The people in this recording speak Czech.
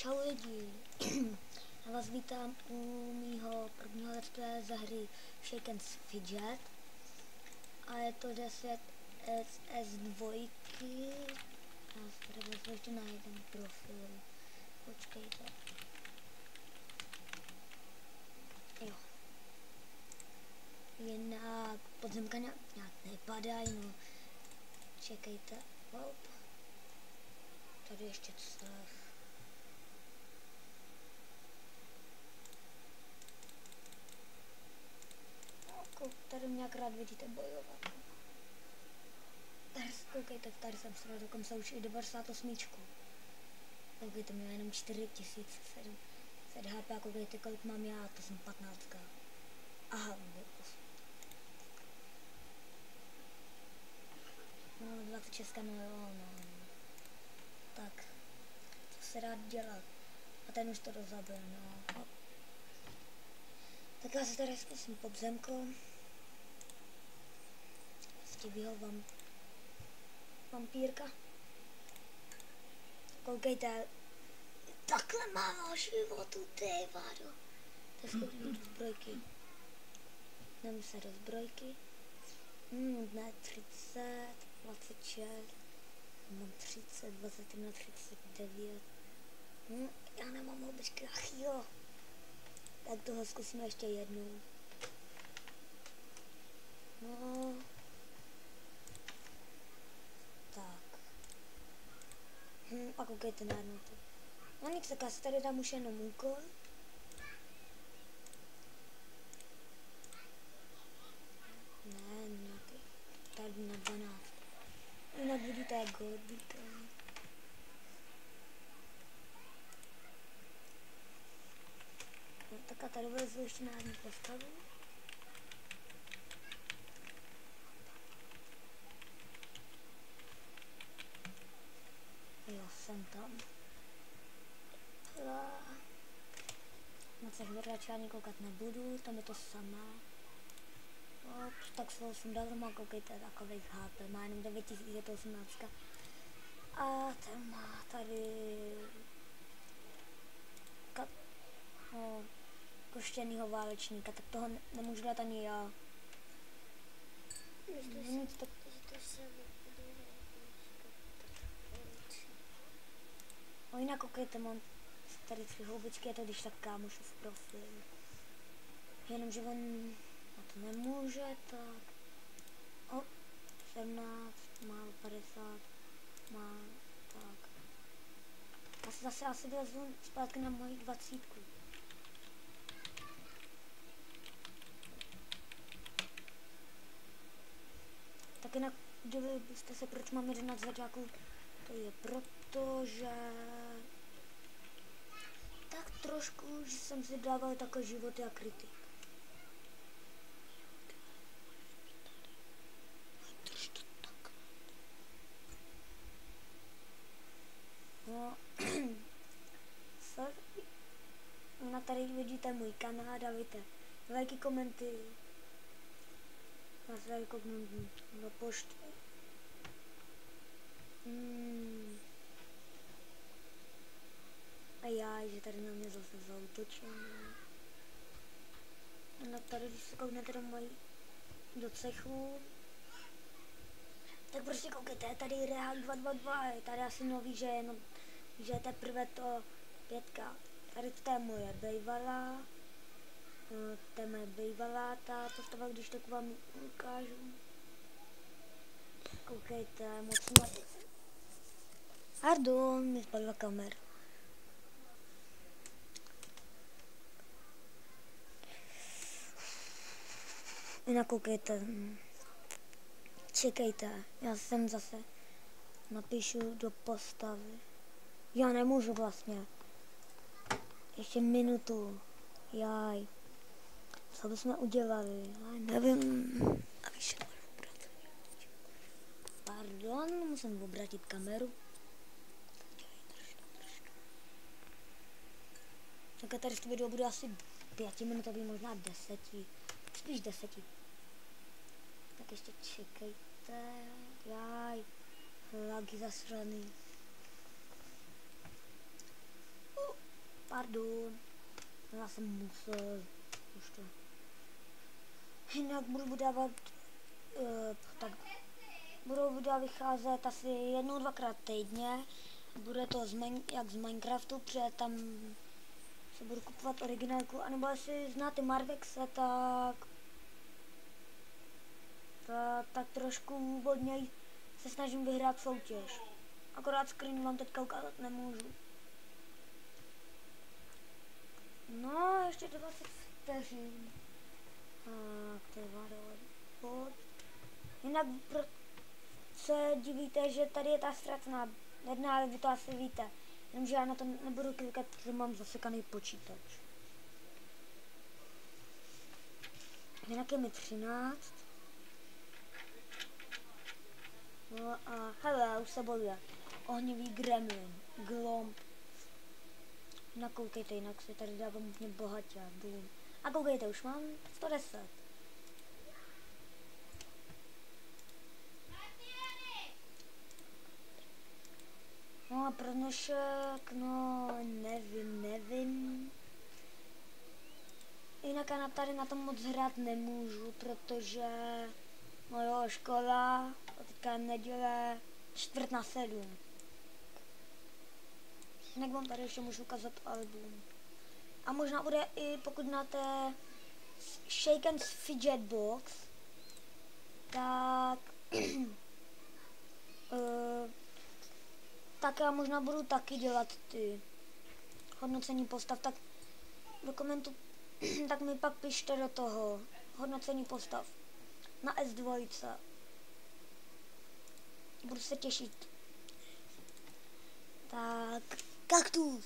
Čau lidi, já vás vítám u mýho prvního let's play ze hry Shaken Fidget a je to 10 SS2. Já se tady ještě na jeden profil, počkejte. Jo. Jinak podzemka nějak nepadají, no. Čekejte, hop. Tady ještě cech. Tady mě akorát vidíte bojovat. Tady koukejte, tady jsem se dokonce už i 98. Koukejte, měla jenom 4700 HP a koukejte, kolik mám já, to jsem 15. Aha, no 26, no jo, no. Tak, co se rád dělat? A ten už to dozabil, no. Tak já se tady zkusím podzemko. Stivýho vampírka. Koukejte, takhle málo životu, ty vado. To je schopný do zbrojky. Jdeme se do zbrojky. Ne, 30, 26, mám 30, 21, 39. Já nemám houbičky, ach jo. Tak toho zkusíme ještě jednou. No. Tak. A koukejte na jednou to. No nic, tak já si tady dám už jenom úkol. Ne, nějaký. Tady na 12. Jinak vidíte jak goldíka. No, tak a tady vlezu ještě na jednu postavu. Jo, jsem tam. Na cechvrlače ani koukat nebudu, tam je to samé. Tak svou sundal, má koukejte, takových HP, má jenom 9018. A ten má tady koštěnýho válečníka, tak toho nemůžu dát ani já. No jinak koukejte, mám tady 3 houbičky, je to když tak kámošu v profilu. Jenomže on na to nemůže, tak... 17, má 50, má tak. Já se zase asi vlezu zpátky na moji 20. Tak jinak divili byste se, proč mám 11 zaďáků. To je proto, že... Tak trošku, že jsem si dával takové životy a kritik. No, sorry. Na tady vidíte můj kanál, dávajte lajky, komenty. Já se tady kouknu do pošty. A já, že tady na mě zase zautočil. No tady, když se kouknete do cechu, tak prostě koukejte, tady Real 222, je tady asi nový, že je teprve to 5. Tady to je moje bejvalá, to je moje bejvalá ta postava, když tak vám ukážu. Koukejte, moc na... Pardon, mi spadla kamera. Jinak koukejte. Čekejte, já jsem zase napíšu do postavy. Já nemůžu vlastně. Ještě minutu. Jaj. Co bychom udělali? Já nevím. A víš, že to budu vybrat. Pardon, musím obratit kameru. Tak a tady v video bude asi 5 minutový, možná 10. Spíš 10. Tak ještě čekejte. Jaj. Lagy zasraný. pardon. Já jsem musel. Už to. Jinak budu dávat, tak budou videa vycházet asi 1-2krát týdně. Bude to jak z Minecraftu, protože tam se budu kupovat originálku, anebo jestli znáte Marvexe, tak trošku od se snažím vyhrát soutěž. Akorát screen vám teďka ukázat nemůžu. No, ještě 20 vteřin. Tak, to je bod. Jinak se divíte, že tady je ta ztracená jedna, ale vy to asi víte. Jenomže já na to nebudu klikat, protože mám zasekaný počítač. Jinak je mi 13. No a hele, už se bojuje. Ohnivý gremlin, glomp. Nakoukejte, jinak se tady dávám úplně bohatě. Boom. A koukejte, už mám 110. No a pro dnešek, no nevím. Jinak já tady na tom moc hrát nemůžu, protože no jo, škola, teďka neděle 6:45. Jinak vám tady ještě můžu ukázat album. A možná bude i, pokud znáte Shaken Fidget Box, tak tak já možná budu taky dělat ty hodnocení postav, tak do komentu tak mi pak pište do toho hodnocení postav na S2. Budu se těšit. Tak, kaktus.